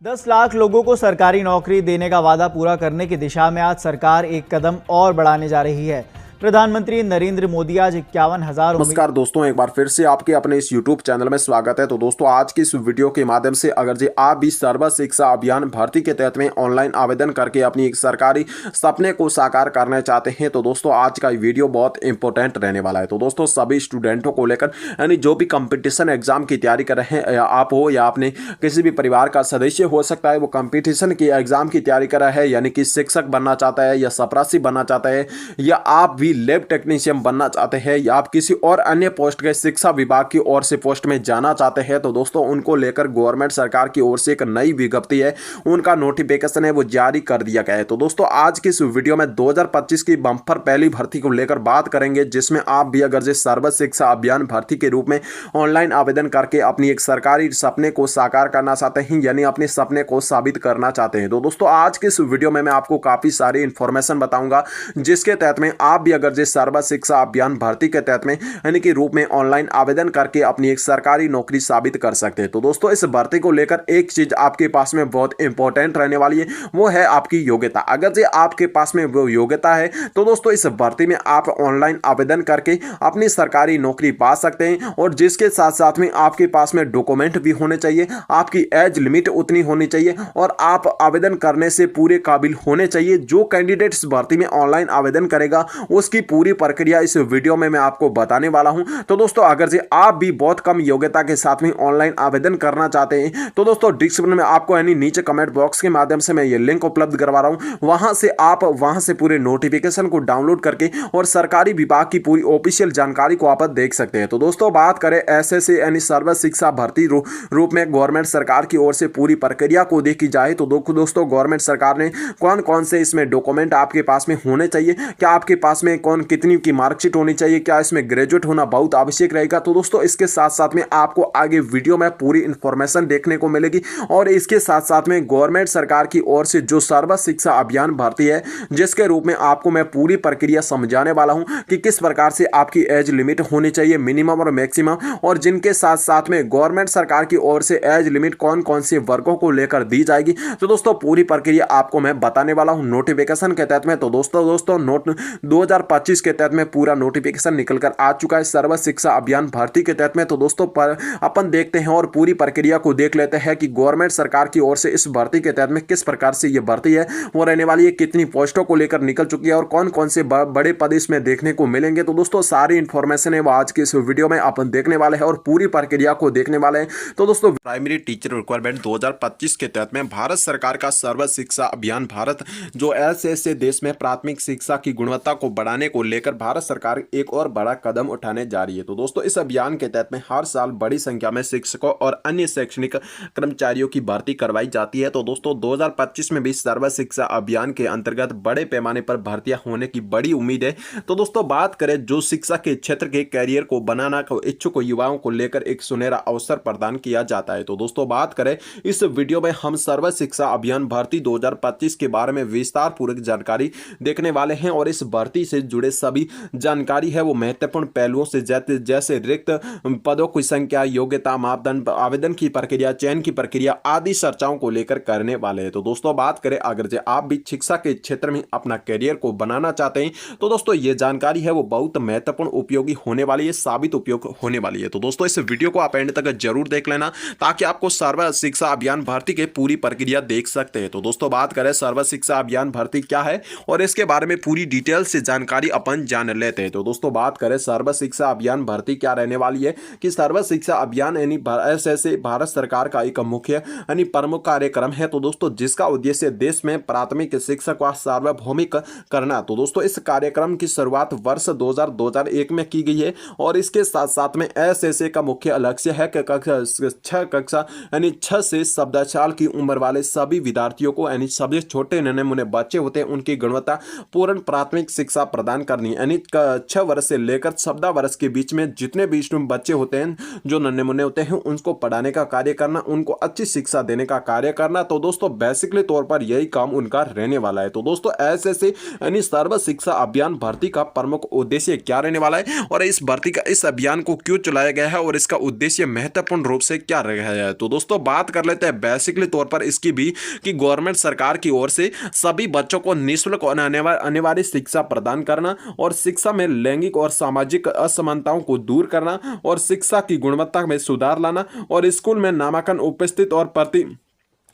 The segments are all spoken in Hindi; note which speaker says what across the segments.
Speaker 1: 10 लाख लोगों को सरकारी नौकरी देने का वादा पूरा करने की दिशा में आज सरकार एक कदम और बढ़ाने जा रही है। प्रधानमंत्री नरेंद्र मोदी आज 51,000।
Speaker 2: नमस्कार दोस्तों, एक बार फिर से आपके अपने इस YouTube चैनल में स्वागत है। तो दोस्तों, आज की इस वीडियो के माध्यम से अगर जी आप भी सर्व शिक्षा अभियान भर्ती के तहत में ऑनलाइन आवेदन करके अपनी एक सरकारी सपने को साकार करना चाहते हैं तो दोस्तों आज का वीडियो बहुत इंपॉर्टेंट रहने वाला है। तो दोस्तों, सभी स्टूडेंटों को लेकर यानी जो भी कंपटीशन एग्जाम की तैयारी कर रहे हैं, या आप हो या अपने किसी भी परिवार का सदस्य हो सकता है वो कंपटीशन की एग्जाम की तैयारी कर रहा है, यानी कि शिक्षक बनना चाहता है या चपरासी बनना चाहता है, या आप भी लैब टेक्नीशियन बनना चाहते हैं, या आप किसी और अन्य पोस्ट के शिक्षा विभाग की ओर से पोस्ट में जाना चाहते हैं, तो दोस्तों उनको लेकर गवर्नमेंट सरकार की ओर से एक नई विज्ञप्ति है, उनका नोटिफिकेशन है वो जारी कर दिया गया है। तो दोस्तों आज की इस वीडियो में 2025 की बम्पर पहली भर्ती को लेकर बात करेंगे, जिसमें आप भी अगर जो सर्व शिक्षा अभियान भर्ती के रूप में ऑनलाइन आवेदन करके अपनी एक सरकारी सपने को साकार करना चाहते हैं, यानी अपने सपने को साबित करना चाहते हैं। तो दोस्तों आज की इस वीडियो में मैं आपको काफी सारी इंफॉर्मेशन बताऊंगा, जिसके तहत में आप भी अगर सर्व शिक्षा अभियान भर्ती के तहत में यानी कि रूप में ऑनलाइन आवेदन करके अपनी एक सरकारी नौकरी साबित कर सकते हैं। तो दोस्तों इस भर्ती को लेकर एक चीज आपके पास में बहुत इंपॉर्टेंट रहने वाली है, वो है आपकी योग्यता। अगर जो आपके पास में वो योग्यता है तो दोस्तों इस भर्ती में आप ऑनलाइन आवेदन करके अपनी सरकारी नौकरी पा सकते हैं, और जिसके साथ साथ में आपके पास में डॉक्यूमेंट भी होने चाहिए, आपकी एज लिमिट उतनी होनी चाहिए, और आप आवेदन करने से पूरे काबिल होने चाहिए। जो कैंडिडेट इस भर्ती में ऑनलाइन आवेदन करेगा उसकी पूरी प्रक्रिया इस वीडियो में मैं आपको बताने वाला हूं। तो दोस्तों अगर जे आप भी बहुत कम योग्यता के साथ में ऑनलाइन आवेदन करना चाहते हैं तो दोस्तों डिस्क्रिप्शन में आपको यानी नीचे कमेंट बॉक्स के माध्यम से मैं ये लिंक उपलब्ध करवा रहा हूं, वहां से आप वहां से पूरे नोटिफिकेशन को डाउनलोड करके और सरकारी विभाग की पूरी ऑफिशियल जानकारी को आप देख सकते हैं। तो दोस्तों बात करें एसएससी यानी सर्व शिक्षा भर्ती रूप में गवर्नमेंट सरकार की ओर से पूरी प्रक्रिया को देखी जाए तो दोस्तों गवर्नमेंट सरकार ने कौन कौन से इसमें डॉक्यूमेंट आपके पास में होने चाहिए, क्या आपके पास में कौन कितनी की मार्कशीट होनी चाहिए, क्या इसमें ग्रेजुएट होना बहुत आवश्यक रहेगा। तो दोस्तों इसके साथ साथ में आपको आगे वीडियो में पूरी इंफॉर्मेशन देखने को मिलेगी, और इसके साथ साथ में गवर्नमेंट सरकार की ओर से जो सर्व शिक्षा अभियान भर्ती है जिसके रूप में आपको मैं पूरी प्रक्रिया समझाने वाला हूं कि किस प्रकार से आपकी एज लिमिट होनी चाहिए, मिनिमम और मैक्सिमम, और जिनके साथ साथ में गवर्नमेंट सरकार की ओर से एज लिमिट कौन कौन से वर्गों को लेकर दी जाएगी। तो दोस्तों पूरी प्रक्रिया आपको मैं बताने वाला हूं नोटिफिकेशन के तहत में। तो दोस्तों नोट 2025 के तहत में पूरा नोटिफिकेशन निकल कर आ चुका है सर्व शिक्षा अभियान भर्ती के तहत में। तो दोस्तों पर अपन देखते हैं और पूरी प्रक्रिया को देख लेते हैं कि गवर्नमेंट सरकार की ओर से इस भर्ती के तहत में किस प्रकार से यह भर्ती है वो रहने वाली है, कितनी पोस्टों को लेकर निकल चुकी है, और कौन कौन से बड़े पद इसमें देखने को मिलेंगे। तो दोस्तों सारी इंफॉर्मेशन है वो आज के इस वीडियो में अपन देखने वाले हैं और पूरी प्रक्रिया को देखने वाले हैं। तो दोस्तों प्राइमरी टीचर रिक्वायरमेंट 2025 के तहत में भारत सरकार का सर्व शिक्षा अभियान भारत जो ऐसे देश में प्राथमिक शिक्षा की गुणवत्ता को बढ़ाने को लेकर भारत सरकार एक और बड़ा कदम उठाने जा रही है। तो दोस्तों इस अभियान के तहत में हर साल बड़ी संख्या में शिक्षकों और अन्य शैक्षणिक कर्मचारियों की भर्ती करवाई जाती है। तो दोस्तों 2025 में भी सर्व शिक्षा अभियान के अंतर्गत बड़े पैमाने पर भर्तियां होने की बड़ी उम्मीद है। तो दोस्तों बात करें जो शिक्षा के क्षेत्र के कैरियर को बनाना को इच्छुक युवाओं को लेकर एक सुनहरा अवसर प्रदान किया जाता है। तो दोस्तों बात करें इस वीडियो में हम सर्व शिक्षा अभियान भर्ती 2025 के बारे में विस्तार पूर्वक जानकारी देखने वाले हैं, और इस भर्ती से जुड़े सभी जानकारी है वो महत्वपूर्ण पहलुओं से जैसे रिक्त पदों की संख्या, योग्यता मापदंड, आवेदन की प्रक्रिया, चयन की प्रक्रिया आदि चर्चाओं को लेकर करने वाले हैं। तो दोस्तों बात करें अगर जो आप भी शिक्षा के क्षेत्र में अपना करियर को बनाना चाहते हैं तो दोस्तों ये जानकारी है वो बहुत महत्वपूर्ण उपयोगी होने वाली है, साबित उपयोग होने वाली है। तो दोस्तों इस वीडियो को आप एंड तक जरूर देख लेना ताकि आपको सर्व शिक्षा अभियान भर्ती की पूरी प्रक्रिया देख सकते हैं। तो दोस्तों बात करें सर्व शिक्षा अभियान भर्ती क्या है और इसके बारे में पूरी डिटेल से जानकारी अपन जान लेते हैं। तो दोस्तों बात करें सर्व शिक्षा अभियान भर्ती क्या रहने वाली है कि सर्व शिक्षा अभियान यानी ऐसे भारत सरकार का एक मुख्य यानी प्रमुख कार्यक्रम है। तो दोस्तों जिसका उद्देश्य देश में प्राथमिक शिक्षा को सार्वभौमिक करना। तो दोस्तों इस कार्यक्रम की शुरुआत वर्ष 2001 में की गई है, और इसके साथ साथ में एसएसए का मुख्य लक्ष्य है कि कक्षा यानी 6 से 17 साल की उम्र वाले सभी विद्यार्थियों को यानी सभी छोटे नन्हे मुन्ने बच्चे होते हैं उनकी गुणवत्ता पूर्ण प्राथमिक शिक्षा प्रदान करनी है। यानी 6 वर्ष से लेकर 14 वर्ष के बीच में जितने भी स्टूडेंट बच्चे होते हैं जो नन्हे मुन्ने होते हैं उनको पढ़ाने का कार्य करना, उनको अच्छी शिक्षा देने का कार्य करना। तो दोस्तों बेसिकली तौर पर यही काम उनका रहने वाला है। तो दोस्तों ऐसे यानी सर्व शिक्षा अभियान भर्ती का प्रमुख उद्देश्य क्या रहने वाला है और इस भर्ती का इस अभियान को क्यों चलाया गया है और इसका उद्देश्य महत्वपूर्ण रूप से क्या रहा है। तो दोस्तों बात कर लेते हैं बेसिकली तौर पर इसकी भी कि गवर्नमेंट सरकार की ओर से सभी बच्चों को निःशुल्क और अनिवार्य शिक्षा प्रदान करना और शिक्षा में लैंगिक और सामाजिक असमानताओं को दूर करना और शिक्षा की गुणवत्ता में सुधार लाना और स्कूल में नामांकन उपस्थित और प्रति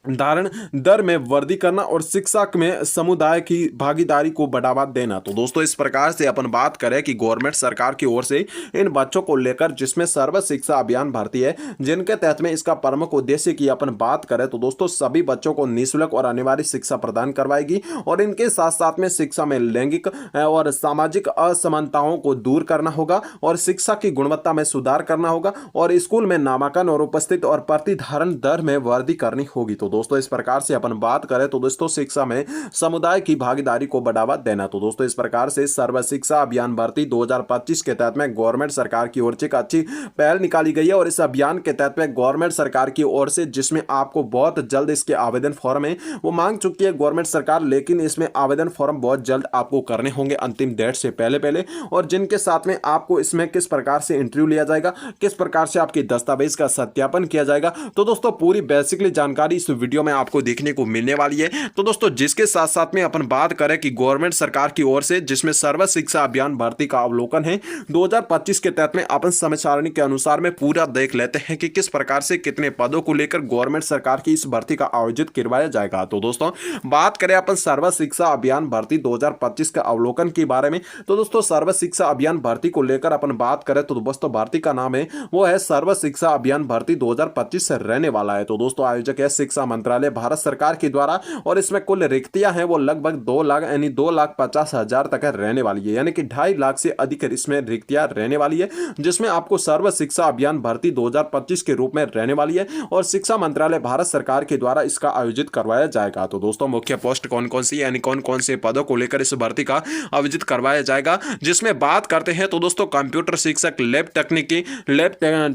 Speaker 2: धारण दर में वृद्धि करना और शिक्षा में समुदाय की भागीदारी को बढ़ावा देना। तो दोस्तों इस प्रकार से अपन बात करें कि गवर्नमेंट सरकार की ओर से इन बच्चों को लेकर जिसमें सर्व शिक्षा अभियान भर्ती है, जिनके तहत में इसका प्रमुख उद्देश्य की अपन बात करें तो दोस्तों सभी बच्चों को निःशुल्क और अनिवार्य शिक्षा प्रदान करवाएगी और इनके साथ साथ में शिक्षा में लैंगिक और सामाजिक असमानताओं को दूर करना होगा और शिक्षा की गुणवत्ता में सुधार करना होगा और स्कूल में नामांकन और उपस्थित और प्रतिधारण दर में वृद्धि करनी होगी। तो दोस्तों इस प्रकार से अपन बात करें तो दोस्तों शिक्षा में समुदाय की भागीदारी को बढ़ावा देना। तो दोस्तों इस प्रकार से सर्व शिक्षा अभियान भर्ती 2025 के तहत में गवर्नमेंट सरकार की ओर से एक अच्छी पहल निकाली गई है और इस अभियान के तहत में गवर्नमेंट सरकार की ओर से जिसमें आपको बहुत जल्द इसके आवेदन फॉर्म है वो मांग चुकी है गवर्नमेंट सरकार, लेकिन इसमें आवेदन फॉर्म बहुत जल्द आपको करने होंगे अंतिम डेट से पहले और जिनके साथ में आपको इसमें किस प्रकार से इंटरव्यू लिया जाएगा, किस प्रकार से आपके दस्तावेज का सत्यापन किया जाएगा। तो दोस्तों पूरी बेसिकली जानकारी इस वीडियो में आपको देखने को मिलने वाली है। तो दोस्तों जिसके साथ साथ में अपन बात करें कि गवर्नमेंट सरकार की ओर से जिसमें सर्व शिक्षा अभियान भर्ती का अवलोकन है 2025 के तहत में अपन समय सारणी के अनुसार में पूरा देख लेते हैं कि किस प्रकार से कितने पदों को लेकर गवर्नमेंट सरकार की इस भर्ती का आयोजित करवाया जाएगा। तो दोस्तों बात करें अपन सर्व शिक्षा अभियान भर्ती 2025 के अवलोकन के बारे में तो दोस्तों सर्व शिक्षा अभियान भर्ती को लेकर अपन बात करें तो दोस्तों भर्ती का नाम है वो है सर्व शिक्षा अभियान भर्ती 2025 से रहने वाला है। तो दोस्तों आयोजक है शिक्षा मंत्रालय भारत सरकार के द्वारा और इसमें कुल रिक्तियां हैं वो लगभग 2 लाख यानी 2,50,000 तक रहने वाली है, यानी कि 2.5 लाख से अधिक इसमें रिक्तियां रहने वाली है, जिसमें आपको सर्व शिक्षा अभियान भर्ती 2025 के रूप में रहने वाली है और शिक्षा मंत्रालय भारत सरकार के द्वारा इसका आयोजित करवाया जाएगा। तो दोस्तों मुख्य पोस्ट कौन कौन सी यानी कौन कौन से पदों को लेकर इस भर्ती का आयोजित करवाया जाएगा, जिसमें बात करते हैं तो दोस्तों कंप्यूटर शिक्षक, लैब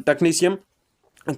Speaker 2: टेक्नीशियन,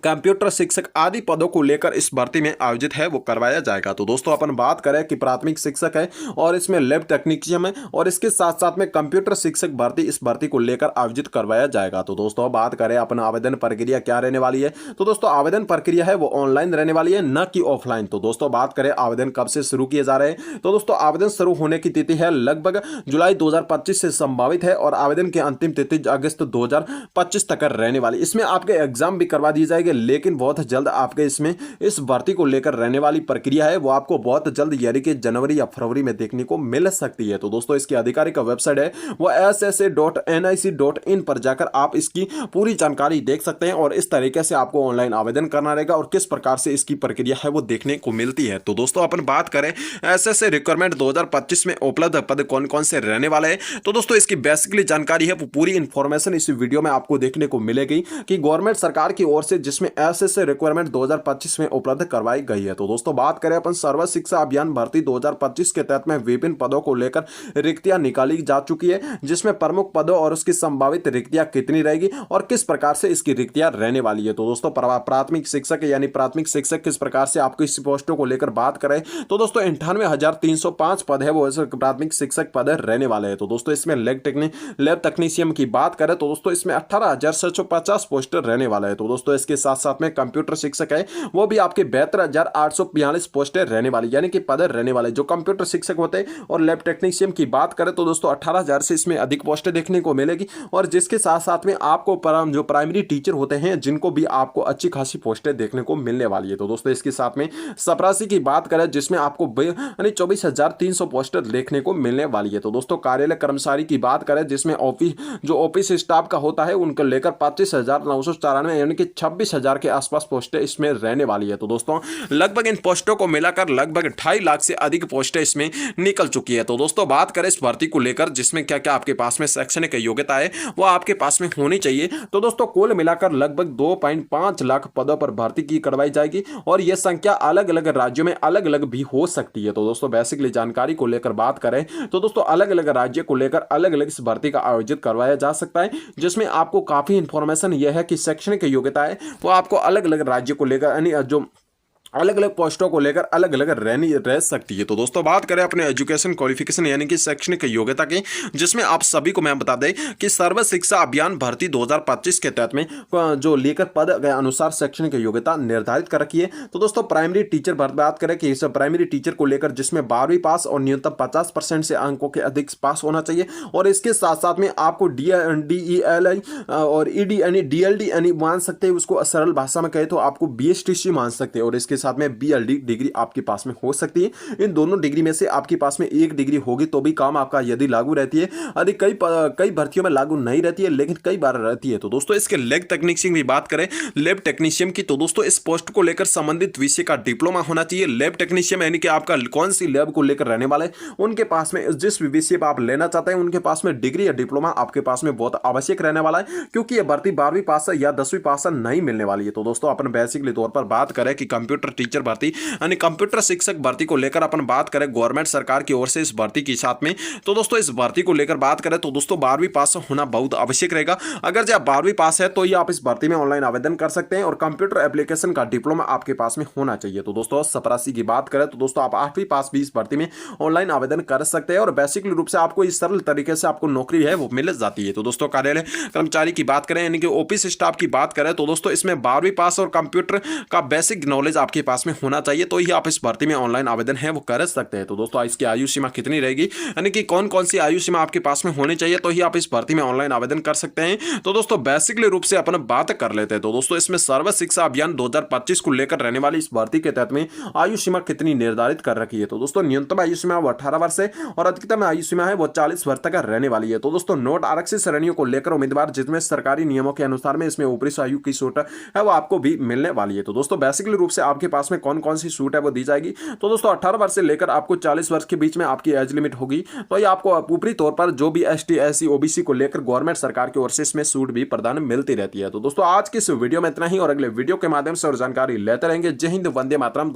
Speaker 2: कंप्यूटर शिक्षक आदि पदों को लेकर इस भर्ती में आयोजित है वो करवाया जाएगा। तो दोस्तों अपन बात करें कि प्राथमिक शिक्षक है और इसमें लैब टेक्नीशियन है और इसके साथ साथ में कंप्यूटर शिक्षक भर्ती इस भर्ती को लेकर आयोजित करवाया जाएगा। तो दोस्तों बात करें अपन आवेदन प्रक्रिया क्या रहने वाली है तो दोस्तों आवेदन प्रक्रिया है वो ऑनलाइन रहने वाली है न कि ऑफलाइन। तो दोस्तों बात करें आवेदन कब से शुरू किए जा रहे हैं तो दोस्तों आवेदन शुरू होने की तिथि है लगभग जुलाई 2025 से संभावित है और आवेदन की अंतिम तिथि अगस्त 2025 तक रहने वाली। इसमें आपके एग्जाम भी करवा दी जाएगी, लेकिन बहुत जल्द आपके इसमें इस भर्ती को लेकर रहने वाली प्रक्रिया है वो आपको बहुत जल्द यानी कि जनवरी या फरवरी में देखने को मिल सकती है। तो दोस्तों इसकी आधिकारिक वेबसाइट है वो ssa.nic.in पर जाकर आप इसकी पूरी जानकारी देख सकते हैं और इस तरीके से आपको ऑनलाइन आवेदन करना रहेगा और किस प्रकार से इसकी प्रक्रिया है वो देखने को मिलती है। तो दोस्तों अपन बात करें एसएससी रिक्वायरमेंट 2025 में उपलब्ध पद कौन कौन से रहने वाले हैं तो दोस्तों इसकी बेसिकली जानकारी है वो पूरी इंफॉर्मेशन इस वीडियो में आपको देखने को मिलेगी कि गवर्नमेंट सरकार की ओर से जिसमें एसएससी रिक्वायरमेंट 2025 में उपलब्ध करवाई गई है। तो दोस्तों बात करें अपन सर्व शिक्षा अभियान भर्ती 2025 के तहत में विभिन्न पदों को लेकर रिक्तियां निकाली जा चुकी है, जिसमें प्रमुख पदों और उसकी संभावित रिक्तियां कितनी रहेगी और किस प्रकार से इसकी रिक्तियां रहने वाली है। तो दोस्तों प्राथमिक शिक्षक यानी प्राथमिक शिक्षक किस प्रकार से आपको इस पोस्टों को लेकर बात करें तो दोस्तों 98,305 पद है वो प्राथमिक शिक्षक पद रहने वाले हैं। तो दोस्तों इसमें लैब टेक्नीशियन की बात करें तो दोस्तों इसमें 18,650 पोस्ट रहने वाला है। तो दोस्तों इसके साथ में कंप्यूटर शिक्षक है वो भी आपके 72,842 पोस्टें रहने वाली यानी कि पद रहने वाले जो कंप्यूटर शिक्षक होते हैं। और लैब टेक्नीशियन की बात करें तो दोस्तों 18,000 से इसमें अधिक पोस्टें देखने को मिलेगी और जिसके साथ साथ में आपको जो प्राइमरी टीचर होते हैं जिनको भी आपको अच्छी खासी पोस्टें देखने को मिलने वाली है। तो दोस्तों इसके साथ में चपरासी की बात करें जिसमें आपको 24,300 पोस्टें देखने को मिलने वाली है। तो दोस्तों कार्यालय कर्मचारी की बात करें जिसमें ऑफिस स्टाफ का होता है उनको लेकर 25,994 यानी कि 26,000 के आसपास पोस्टें इसमें रहने वाली है। तो दोस्तों लगभग इन पोस्टों को मिलाकर लगभग 2.5 लाख से अधिक पोस्टें इसमें निकल चुकी है। तो दोस्तों बात करें इस भर्ती को लेकर जिसमें क्या क्या आपके पास में शैक्षणिक योग्यता है वो आपके पास में होनी चाहिए। तो दोस्तों कुल मिलाकर लगभग 2.5 लाख पदों पर भर्ती की करवाई जाएगी और यह संख्या अलग अलग राज्यों में अलग अलग भी हो सकती है। तो दोस्तों बेसिकली जानकारी को लेकर बात करें तो दोस्तों अलग अलग राज्य को लेकर अलग अलग इस भर्ती का आयोजित करवाया जा सकता है, जिसमें आपको काफी इंफॉर्मेशन यह है कि शैक्षणिक योग्यता है वो आपको अलग अलग राज्य को लेकर यानी जो अलग अलग पोस्टों को लेकर अलग अलग रह सकती है। तो दोस्तों बात करें अपने एजुकेशन क्वालिफिकेशन यानी कि शैक्षणिक योग्यता की, जिसमें आप सभी को मैं बता दें कि सर्व शिक्षा अभियान भर्ती 2025 के तहत में जो लेकर पद के अनुसार शैक्षणिक योग्यता निर्धारित कर रखी है। तो दोस्तों प्राइमरी टीचर बात करें कि इस प्राइमरी टीचर को लेकर जिसमें 12वीं पास और न्यूनतम 50% से अंकों के अधिक पास होना चाहिए और इसके साथ साथ में आपको DELI और ED यानी DLD यानी मान सकते हैं, उसको सरल भाषा में कहे तो आपको BSTC मान सकते हैं और इसके साथ में BLD डिग्री आपके पास में हो सकती है। इन दोनों डिग्री में से आपके पास में एक डिग्री होगी तो भी काम आपका यदि लागू रहती है। यदि कई भर्तियों में लागू नहीं रहती है लेकिन कई बार रहती है। तो दोस्तों इसके लैब टेक्नीशियन की बात करें लैब टेक्नीशियन की, तो दोस्तों इस पोस्ट को लेकर संबंधित विषय का डिप्लोमा होना चाहिए। लैब टेक्नीशियन यानी कि आपका कौन सी लैब को लेकर रहने वाले उनके पास में जिस विषय पर आप लेना चाहते हैं उनके पास में डिग्री या डिप्लोमा आपके पास में बहुत आवश्यक रहने वाला है, क्योंकि यह भर्ती 12वीं पास या 10वीं पास नहीं मिलने वाली है। तो दोस्तों अपन बेसिकली तौर पर बात करें कि कंप्यूटर टीचर भर्ती यानी कंप्यूटर शिक्षक भर्ती को लेकर अपन बात करें गवर्नमेंट सरकार की ओर से इस भर्ती के साथ में, तो दोस्तों इस भर्ती को लेकर बात करें तो दोस्तों 12वीं पास होना बहुत आवश्यक रहेगा। अगर जब 12वीं पास है तो ये आप इस भर्ती में ऑनलाइन आवेदन कर सकते हैं और कंप्यूटर एप्लीकेशन का डिप्लोमा आपके पास में होना चाहिए। तो दोस्तों चपरासी की बात करें तो दोस्तों आप 8वीं पास भी इस भर्ती में ऑनलाइन आवेदन कर सकते हैं और बेसिकली रूप से आपको इस सरल तरीके से आपको नौकरी है वो मिल जाती है। तो दोस्तों कार्यालय कर्मचारी की बात करें यानी कि ऑफिस स्टाफ की बात करें तो दोस्तों इसमें 12वीं पास और कंप्यूटर का बेसिक नॉलेज आपके पास में होना चाहिए तो ही आप इस भर्ती में ऑनलाइन आवेदन है वो कर सकते हैं। तो दोस्तों इसकी आयु सीमा कितनी रहेगी यानी कि कौन कौन सी आयु सीमा आपके पास में होनी चाहिए तो ही आप इस भर्ती में ऑनलाइन आवेदन कर सकते हैं। तो दोस्तों बेसिकली रूप से अपन बात कर लेते हैं। तो दोस्तों इसमें सर्व शिक्षा अभियान 2025 को लेकर रहने वाली इस भर्ती के तहत में आयु सीमा कितनी निर्धारित कर रखी है। तो दोस्तों न्यूनतम आयु सीमा वो 18 वर्ष है और अधिकतम आयु सीमा है वो 40 वर्ष तक रहने वाली है। तो दोस्तों नोट आरक्षित श्रेणियों को लेकर उम्मीदवार जिसमें सरकारी नियमों के अनुसार में इसमें ऊपरी आयु की छूट है वो आपको भी मिलने वाली है। तो दोस्तों बेसिकली रूप से आपके पास में कौन कौन सी छूट है वो दी जाएगी। तो दोस्तों 18 वर्ष से लेकर आपको 40 वर्ष के बीच में आपकी एज लिमिट होगी। तो ये आपको ऊपरी तौर पर जो भी ST SC OBC को लेकर गवर्नमेंट सरकार की ओर से इसमें छूट भी प्रदान मिलती रहती है। तो दोस्तों आज की इस वीडियो में इतना ही और अगले वीडियो के माध्यम से और जानकारी लेते रहेंगे। जय हिंद, वंदे मातरम।